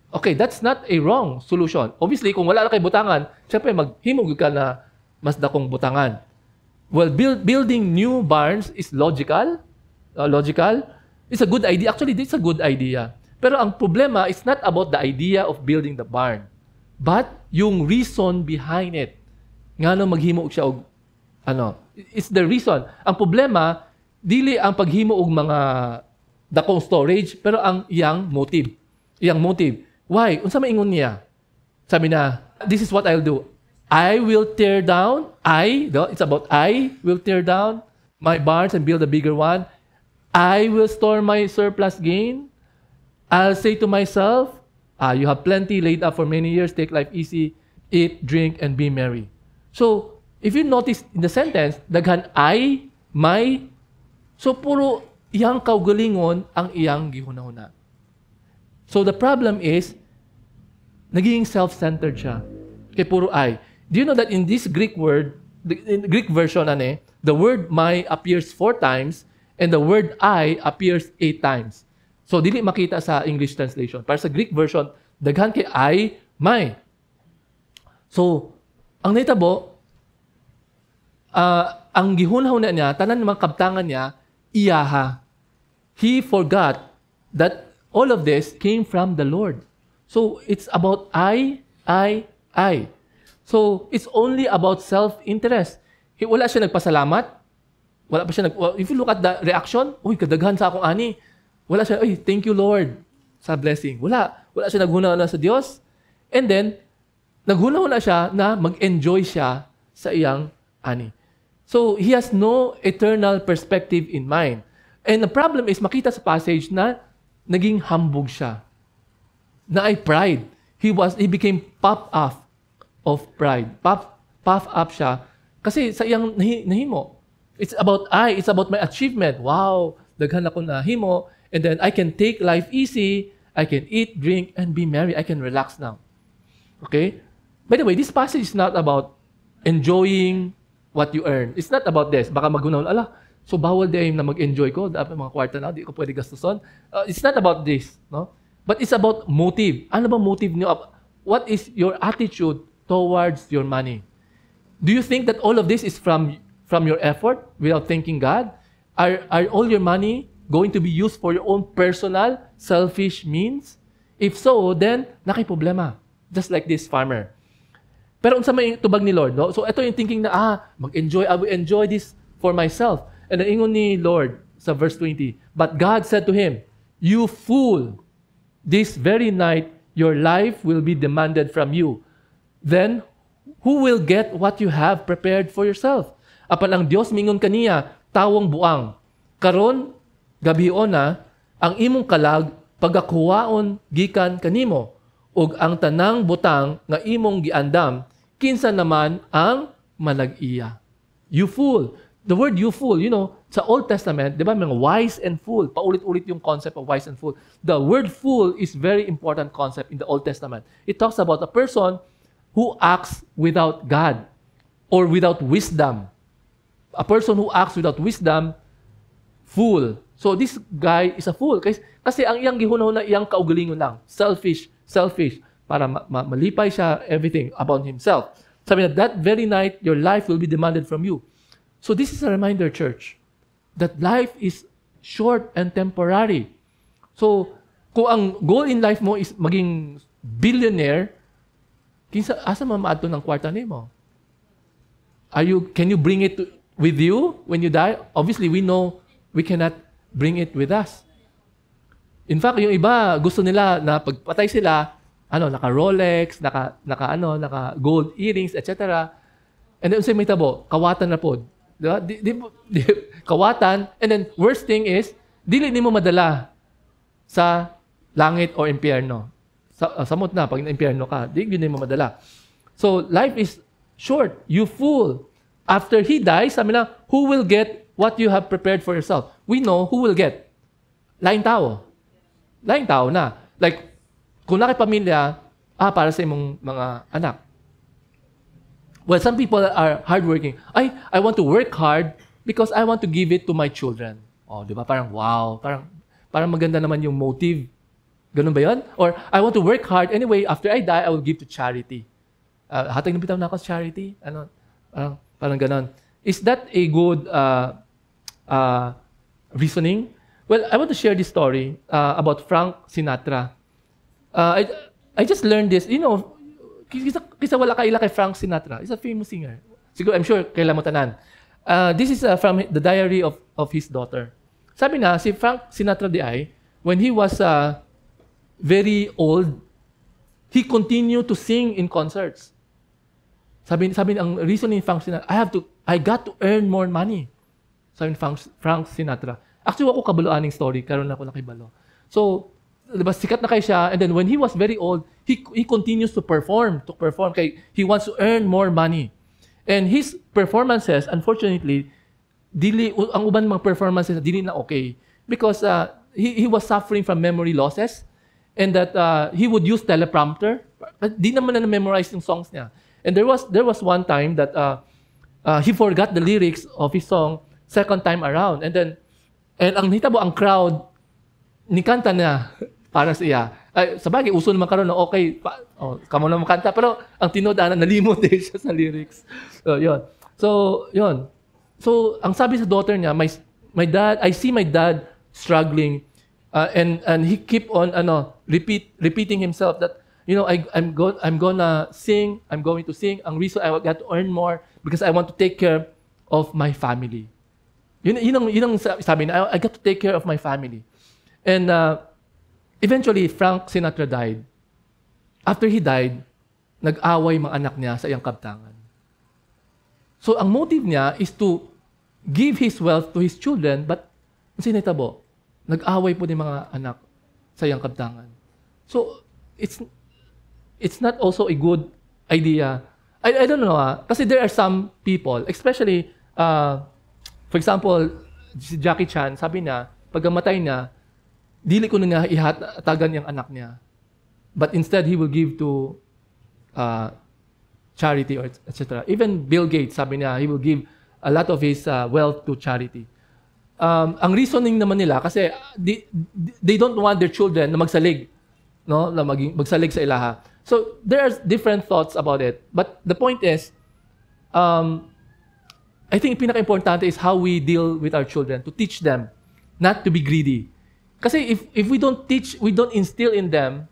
Okay, that's not a wrong solution. Obviously, kung wala na kay butangan, syempre maghimog ka na mas dakong butangan. Well, building new barns is logical. It's a good idea. Actually, it's a good idea. Pero ang problema is not about the idea of building the barn, but yung reason behind it. Ngano maghimo siya og it's the reason. Ang problema dili ang paghimo og mga dakong storage, pero ang iyang motive. Why? Unsa maingon niya? Sabi na, this is what I'll do. I will tear down, it's about I will tear down my barns and build a bigger one. I will store my surplus gain. I'll say to myself, you have plenty laid up for many years, take life easy, eat, drink, and be merry. So, if you notice in the sentence, daghan I, my, so puro iyang kaugalingon ang iyang gihunahuna. So the problem is, naging self-centered siya. Kaya puro I. Do you know that in this Greek word, in Greek version, the word my appears 4 times and the word I appears 8 times. So dili makita sa English translation. Para sa Greek version, daghan kay I, my. So, ang nahitabo, ang gihunahuna niya, tanan mga kabtangan niya, iyaha. He forgot that all of this came from the Lord. So, it's about I. So, it's only about self-interest. Wala siya nagpasalamat. If you look at the reaction, kadaghan sa akong ani. Wala siya, thank you Lord sa blessing. Wala siya naghuna-huna sa Diyos. And then, naghuna-huna siya na mag-enjoy siya sa iyang ani. So, he has no eternal perspective in mind. And the problem is, makita sa passage na naging hambog siya. Na ay pride. He became puffed up of pride. Puff up siya Kasi sa iyang nahimo. It's about it's about my achievement. Wow, daghan ako nahimo, and then I can take life easy, I can eat, drink, and be merry. I can relax now. Okay? By the way, this passage is not about enjoying what you earn. It's not about this. Baka magunaw, so bawal din na mag-enjoy ko. Dapat mga kwarta na, di ko pwede gastuson. It's not about this. No? But it's about motive. Ano ba motive niyo? What is your attitude towards your money? Do you think that all of this is from your effort without thanking God? Are all your money going to be used for your own personal, selfish means? If so, then nakiproblema. Just like this farmer. Pero unsa may tubag ni Lord, no? So ito yung thinking na, mag-enjoy, I will enjoy this for myself. And ang ingon ni Lord sa verse 20, but God said to him, you fool, this very night your life will be demanded from you. Then, who will get what you have prepared for yourself? Apan ang Dios mingon kaniya, tawong buang. Karon, gabion na, ang imong kalag, pagakuwaon gikan kanimo. Ug ang tanang butang nga imong giandam, kinsa naman ang malag-iya. You fool. The word you fool, sa Old Testament, di ba, mga wise and fool, paulit-ulit yung concept of wise and fool. The word fool is very important concept in the Old Testament. It talks about a person who acts without God or without wisdom. A person who acts without wisdom, fool. So this guy is a fool. Kasi ang iyang gihunaw na iyang kaugalingon lang. Selfish. Para malipay siya everything about himself. Sabi na, that very night, your life will be demanded from you. So this is a reminder, church, that life is short and temporary. So, kung ang goal in life mo is maging billionaire, asa mamaadto ng kwarta nimo? Can you bring it with you when you die? Obviously, we know we cannot bring it with us. In fact, yung iba, gusto nila na pagpatay sila, naka Rolex, naka gold earrings, etc. And then, may tabo, kawatan na po. Diba? Kawatan. And then, worst thing is, dili nimo madala sa langit o impyerno. Samot na, pag na-impyerno ka, di yun mo madala. So, life is short. You fool. After he dies, sabi na, who will get what you have prepared for yourself? We know who will get. Laing tao. Laing tao na. Like, kung nakipamilya, para sa imong mga anak. Well, some people are hardworking. I want to work hard because I want to give it to my children. Di ba? Parang wow. Parang maganda naman yung motive. Ganun ba yun? Or, I want to work hard. Anyway, after I die, I will give to charity. Hatag na bitaw na ako sa charity? Parang ganun. Is that a good reasoning? Well, I want to share this story about Frank Sinatra. I just learned this. Kisa wala kaila kay Frank Sinatra. He's a famous singer. Siguro, I'm sure, kaila mo tanan. This is from the diary of his daughter. Sabi na, si Frank Sinatra when he was very old, he continued to sing in concerts. Sabi ang reason ni Frank Sinatra, I got to earn more money. Sabi ni Frank Sinatra. Actually, ako kabaloaning story, karon ako nakibalo. So, diba, sikat na kay siya, and then when he was very old, he continues to perform, kay he wants to earn more money. And his performances, unfortunately, ang uban mga performances dili na okay because he was suffering from memory losses and that he would use teleprompter. Di naman na memorize yung songs niya. And there was one time that he forgot the lyrics of his song second time around. And ang hitabo ang crowd nikanta na para sa iya. Sabagay, uso naman karon na okay, kamo na makanta. Pero ang tinodaan, nalimot din siya sa lyrics. So, yun. So, ang sabi sa daughter niya, my dad, I see my dad struggling and he keep on repeating himself that, I'm going to sing. Ang reason I got to earn more because I want to take care of my family. Yun ang sabi na, I got to take care of my family. And eventually, Frank Sinatra died. After he died, nag-away mga anak niya sa iyang kabtangan. So, ang motive niya is to give his wealth to his children, but sinitabo, nag-away po din mga anak sa iyang kabtangan. So, it's not also a good idea I don't know, kasi there are some people, especially, for example, si Jackie Chan, sabi niya, pag namatay niya, dili ko na niya ihatagan yung anak niya. But instead, he will give to charity or etc. Even Bill Gates, sabi niya, he will give a lot of his wealth to charity. Ang reasoning naman nila, kasi they don't want their children na magsalig, no? Na magsalig sa ilaha. So, there are different thoughts about it. But the point is, I think pinaka-importante is how we deal with our children, to teach them not to be greedy. Kasi if we don't teach, we don't instill in them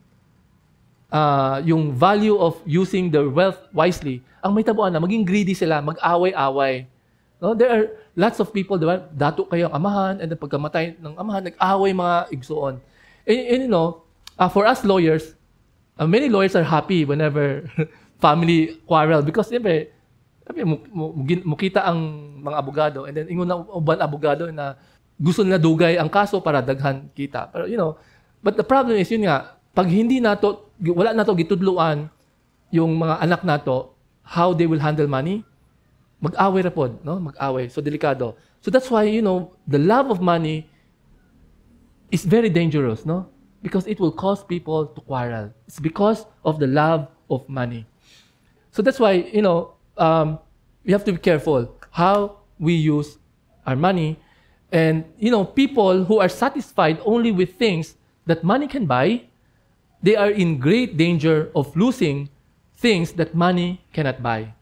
yung value of using their wealth wisely, ang may tabuan na, maging greedy sila, mag-away-away. No? There are lots of people, diba? Dato kayo ang amahan, and then pagkamatay ng amahan, nag-away mga igsuon. And you know, for us lawyers, many lawyers are happy whenever family quarrel because siyempre, mukita ang mga abogado and then ingon na uban abogado na gusto nila dugay ang kaso para daghan kita. Pero you know, but the problem is yun nga, pag hindi nato, wala nato gitudluan yung mga anak nato, how they will handle money, mag-away ra pod, no? Mag-away. So delikado. So that's why, you know, the love of money is very dangerous, no? Because it will cause people to quarrel. It's because of the love of money. So that's why, you know, we have to be careful how we use our money. And, you know, people who are satisfied only with things that money can buy, they are in great danger of losing things that money cannot buy.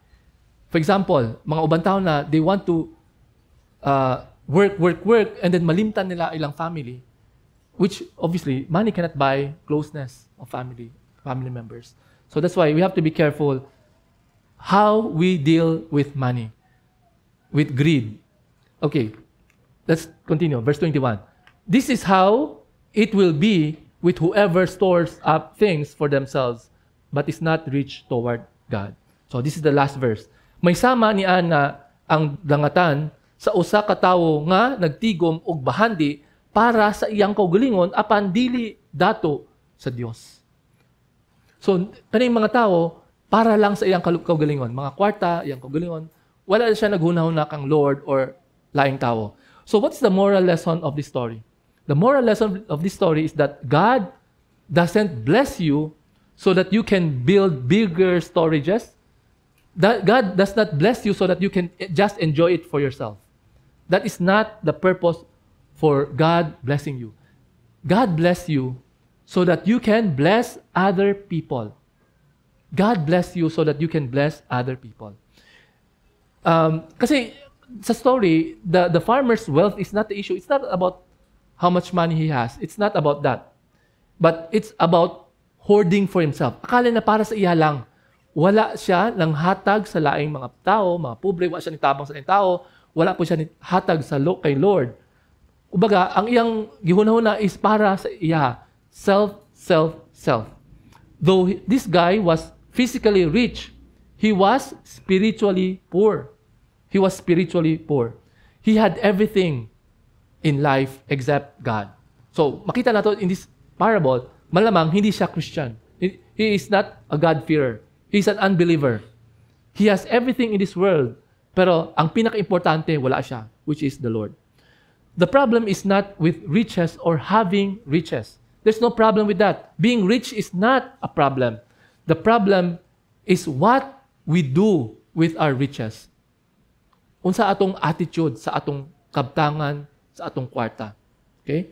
For example, mga ubang tao na they want to work, and then malimtan nila ilang family, which obviously money cannot buy closeness of family members. So that's why we have to be careful how we deal with money, with greed. Okay, let's continue. Verse 21. This is how it will be with whoever stores up things for themselves, but is not rich toward God. So this is the last verse. May sama ni Ana ang dangatan sa usa ka tawo nga nagtigom og bahandi para sa iyang kaugalingon apan dili dato sa Dios. So kaning mga tao para lang sa iyang kaugalingon, mga kwarta, iyang kaugalingon, wala siya naghunahuna kang Lord or laing tao. So what's the moral lesson of this story? The moral lesson of this story is that God doesn't bless you so that you can build bigger storages. That God does not bless you so that you can just enjoy it for yourself. That is not the purpose for God blessing you. God bless you so that you can bless other people. God bless you so that you can bless other people. Kasi sa story, the farmer's wealth is not the issue. It's not about how much money he has. It's not about that. But it's about hoarding for himself. Akala na para sa iya lang. Wala siya ng hatag sa laing mga tao, mga pobre, wala siya nitabang sa laing tao, wala po siya hatag sa kay Lord. Kumbaga, ang iyang gihunahuna is para sa iya. Self. Though this guy was physically rich, he was spiritually poor. He was spiritually poor. He had everything in life except God. So, makita nato in this parable, malamang hindi siya Christian. He is not a God-fearer. He's an unbeliever. He has everything in this world, pero ang pinaka-importante, wala siya, which is the Lord. The problem is not with riches or having riches. There's no problem with that. Being rich is not a problem. The problem is what we do with our riches. Unsa atong attitude sa atong kabtangan, sa atong kwarta. Okay?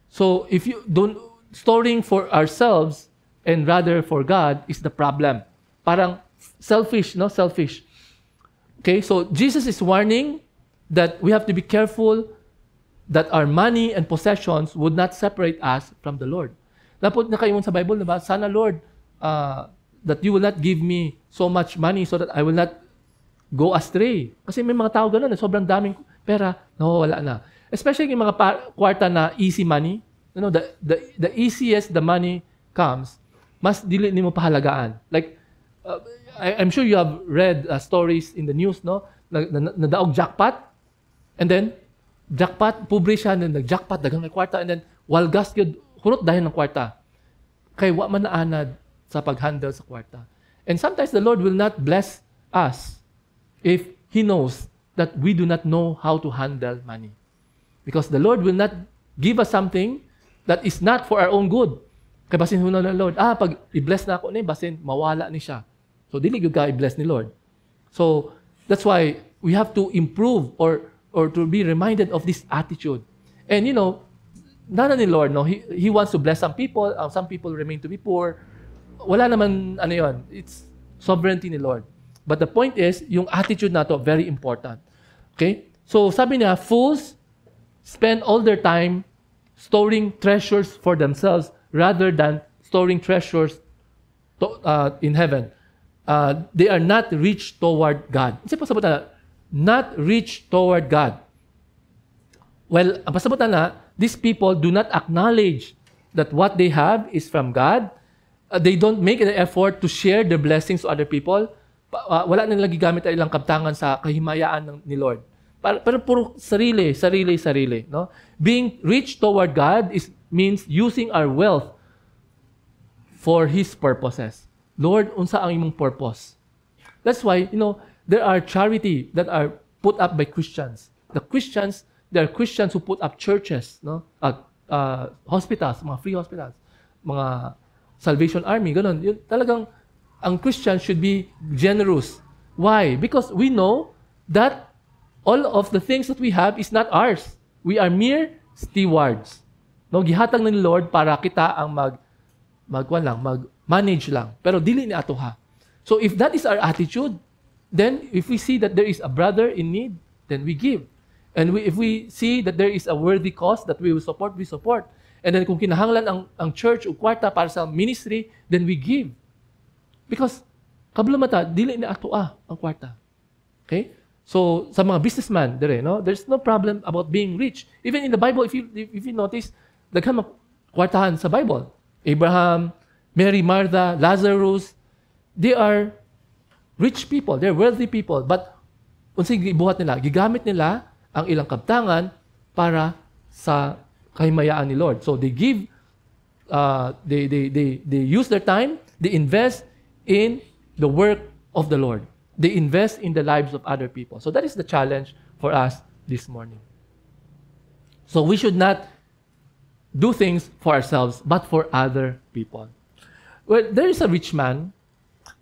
So, if you don't, storing for ourselves and rather for God is the problem. Parang selfish, no? Selfish. Okay, so Jesus is warning that we have to be careful that our money and possessions would not separate us from the Lord. Napod na kayo sa Bible, diba? Sana Lord, that you will not give me so much money so that I will not go astray. Kasi may mga tao ganun, sobrang daming pera, nawawala na. Especially yung mga kwarta na easy money. You know, the easiest the money comes, mas dili nimo pahalagaan. Like, I'm sure you have read stories in the news, no? Nadaog jackpot, and then, jackpot, pobre siya, and then nag-jackpot, dagang may kwarta, and then, walgas yun, hurot dahil ng kwarta. Kay wa man naanad sa pag-handle sa kwarta. And sometimes the Lord will not bless us if He knows that we do not know how to handle money. Because the Lord will not give us something that is not for our own good. Kaya basin ho na ng Lord, pag i-bless na ako ni, basin, mawala ni siya. So, dili yung i-bless ni Lord. So, that's why we have to improve or to be reminded of this attitude. And nana ni Lord, no? He wants to bless some people remain to be poor. Wala naman, yon. It's sovereignty ni Lord. But the point is, yung attitude na to, very important. Okay? So, sabi niya, fools spend all their time storing treasures for themselves rather than storing treasures in heaven. They are not rich toward God. Kasi pasabot na, not rich toward God. Well, ang pasabot na, these people do not acknowledge that what they have is from God. They don't make an effort to share their blessings to other people. Wala na nilang gigamit ang ilang kaptangan sa kahimayaan ni Lord. Pero puro sarili. No? Being rich toward God means using our wealth for His purposes. Lord, unsa ang imong purpose? That's why, there are charity that are put up by Christians. There are Christians who put up churches, no? Hospitals, mga free hospitals, mga Salvation Army, ganun. Talagang, ang Christian should be generous. Why? Because we know that all of the things that we have is not ours. We are mere stewards. No, gihatag ng Lord para kita ang mag-manage lang. Pero dili ni ato ha. So if that is our attitude, then if we see that there is a brother in need, then we give. And if we see that there is a worthy cause that we will support, we support. And then kung kinahanglan ang church o kwarta para sa ministry, then we give. Because kablamata, dili ni ato ang kwarta. Okay? So sa mga businessman, there's no problem about being rich. Even in the Bible, if you notice, daghan kwartahan sa Bible. Abraham, Mary, Martha, Lazarus, they are rich people. They're wealthy people. But unsay gibuhat nila? Gigamit nila ang ilang kabtangan para sa kahimayaan ni Lord. So they give, they use their time, they invest in the work of the Lord. They invest in the lives of other people. So that is the challenge for us this morning. So we should not do things for ourselves, but for other people. Well, there is a rich man,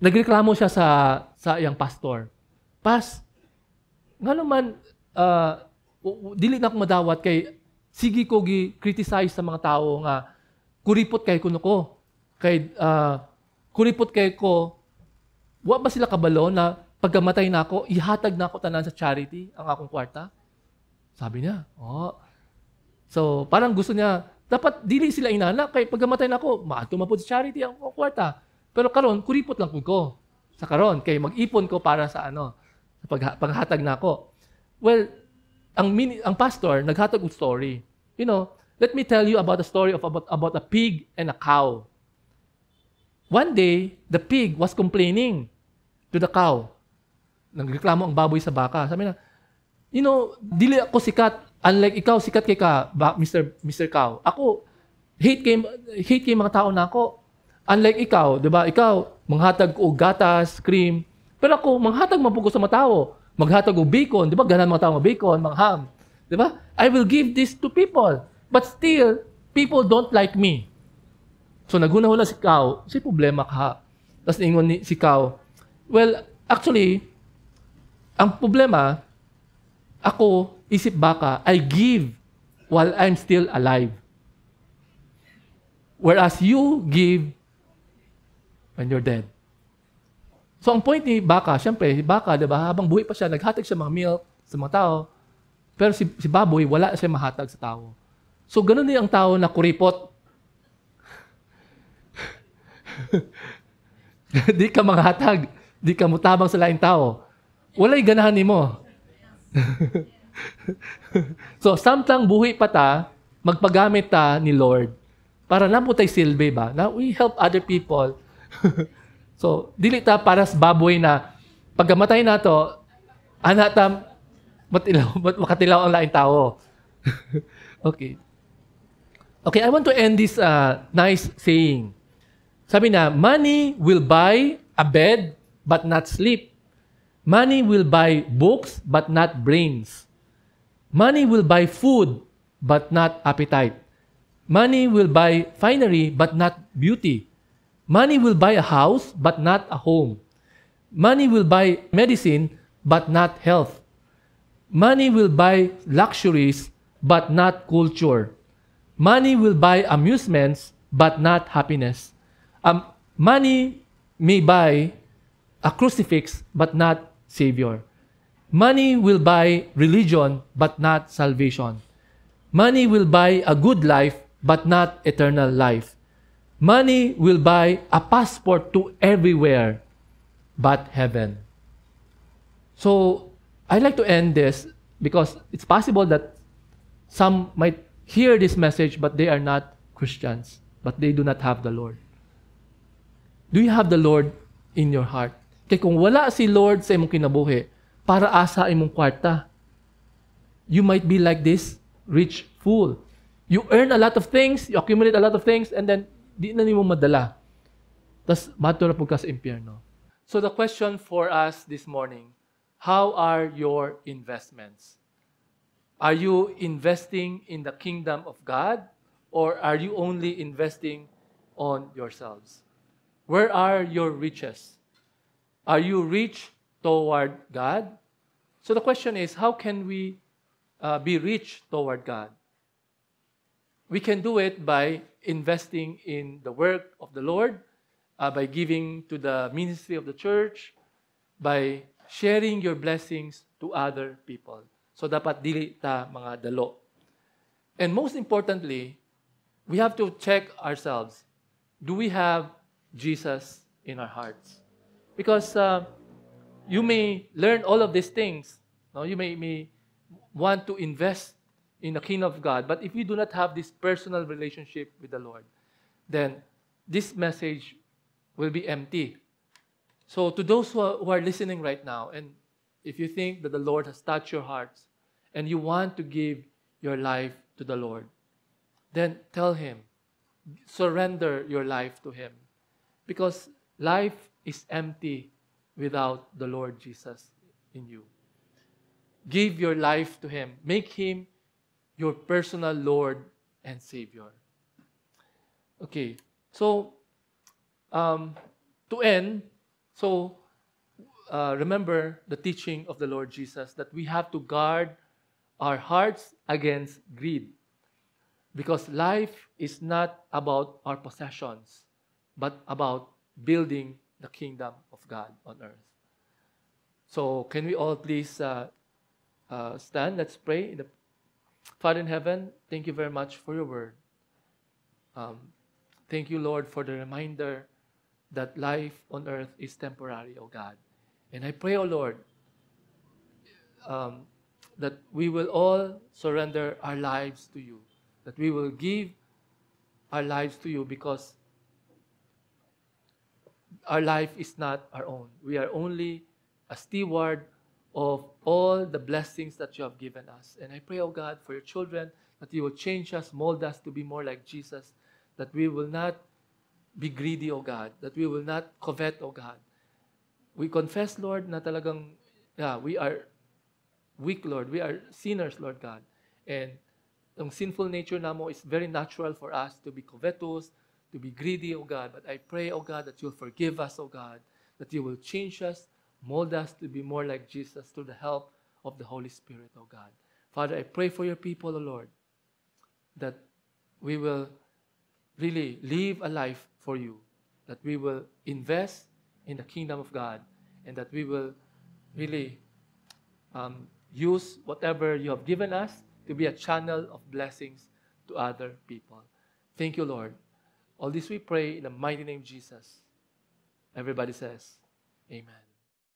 nagreklamo siya sa iyang pastor. Nga naman, dili na ako madawat kay sige ko gi-criticize sa mga tao nga kuripot kay kuno ko. Kuripot kay ko, wa ba sila kabalo na pagkamatay na ako, ihatag na ako tanan sa charity ang akong kwarta? Sabi niya, So, parang gusto niya, dapat dili sila inana, kay pagkamatay na ako, maato mapod sa charity ang kwarta. Pero karon kuripot lang ko. Sa karon, kay mag-ipon ko para sa sa paghatag na ako. Well, ang pastor, naghatag og story. Let me tell you about a story about a pig and a cow. One day, the pig was complaining to the cow. Nagreklamo ang baboy sa baka. Sabi na, dili ako sikat. Unlike ikaw, sikat kay ka, Mr. Cow. Ako, hate kay mga tao na ako. Unlike ikaw, di ba? Ikaw, manghatag ko gatas, cream. Pero ako, manghatag mapugo sa mga tao. Maghatag o bacon. Di ba? Ganan mga tao ng bacon, mangham. Di ba? I will give this to people. But still, people don't like me. So, naguna-hula si Cow. Si problema ka. Tapos ningon si Cow, well, actually, ang problema, ako, isip baka, I give while I'm still alive. Whereas you give when you're dead. So, ang point ni baka, syempre, si baka, diba, habang buhay pa siya, naghatag siya mga milk sa mga tao. Pero si baboy, wala siya mahatag sa tao. So, ganun din ang tao na kuripot. Di ka manghatag. Di ka mutabang sa laing tao. Wala'y ganahan ni mo. So, samtang buhay pa ta, magpagamit ta ni Lord para naputay silbi ba? Na we help other people. So, dili ta para sa baboy na pagkamatay na to, anata makatilaw ang laing tao. Okay. Okay, I want to end this nice saying. Sabi na, money will buy a bed but not sleep. Money will buy books, but not brains. Money will buy food, but not appetite. Money will buy finery, but not beauty. Money will buy a house, but not a home. Money will buy medicine, but not health. Money will buy luxuries, but not culture. Money will buy amusements, but not happiness. Money may buy a crucifix, but not Savior. Money will buy religion, but not salvation. Money will buy a good life, but not eternal life. Money will buy a passport to everywhere, but heaven. So, I'd like to end this because it's possible that some might hear this message, but they are not Christians, but they do not have the Lord. Do you have the Lord in your heart? Kaya kung wala si Lord sa imong kinabuhi, para asa imong kwarta, you might be like this rich fool. You earn a lot of things, you accumulate a lot of things, and then di na nimo madala. Tas matura po ka sa impyerno. So the question for us this morning, how are your investments? Are you investing in the kingdom of God, or are you only investing on yourselves? Where are your riches? Are you rich toward God? So the question is, how can we be rich toward God? We can do it by investing in the work of the Lord, by giving to the ministry of the church, by sharing your blessings to other people. So dapat dili ta mga dalo. And most importantly, we have to check ourselves. Do we have Jesus in our hearts? Because you may learn all of these things. No? You may want to invest in the kingdom of God, but if you do not have this personal relationship with the Lord, then this message will be empty. So to those who are listening right now, and if you think that the Lord has touched your hearts, and you want to give your life to the Lord, then tell Him, surrender your life to Him. Because life is empty without the Lord Jesus in you. Give your life to Him. Make Him your personal Lord and Savior. Okay, so to end, remember the teaching of the Lord Jesus that we have to guard our hearts against greed. Because life is not about our possessions, but about building the kingdom of God on earth. So can we all please stand? Let's pray. Father in heaven, thank you very much for your word. Thank you, Lord, for the reminder that life on earth is temporary, O God. And I pray, O Lord, that we will all surrender our lives to you, that we will give our lives to you, because our life is not our own. We are only a steward of all the blessings that you have given us. And I pray, O God, for your children, that you will change us, mold us to be more like Jesus, that we will not be greedy, O God, that we will not covet, O God. We confess, Lord, na talagang, we are weak, Lord. We are sinners, Lord God. And ang sinful nature namo is very natural for us to be covetous, to be greedy, O God. But I pray, O God, that you'll forgive us, O God, that you will change us, mold us to be more like Jesus through the help of the Holy Spirit, O God. Father, I pray for your people, O Lord, that we will really live a life for you, that we will invest in the kingdom of God, and that we will really use whatever you have given us to be a channel of blessings to other people. Thank you, Lord. All this we pray in the mighty name of Jesus. Everybody says, Amen.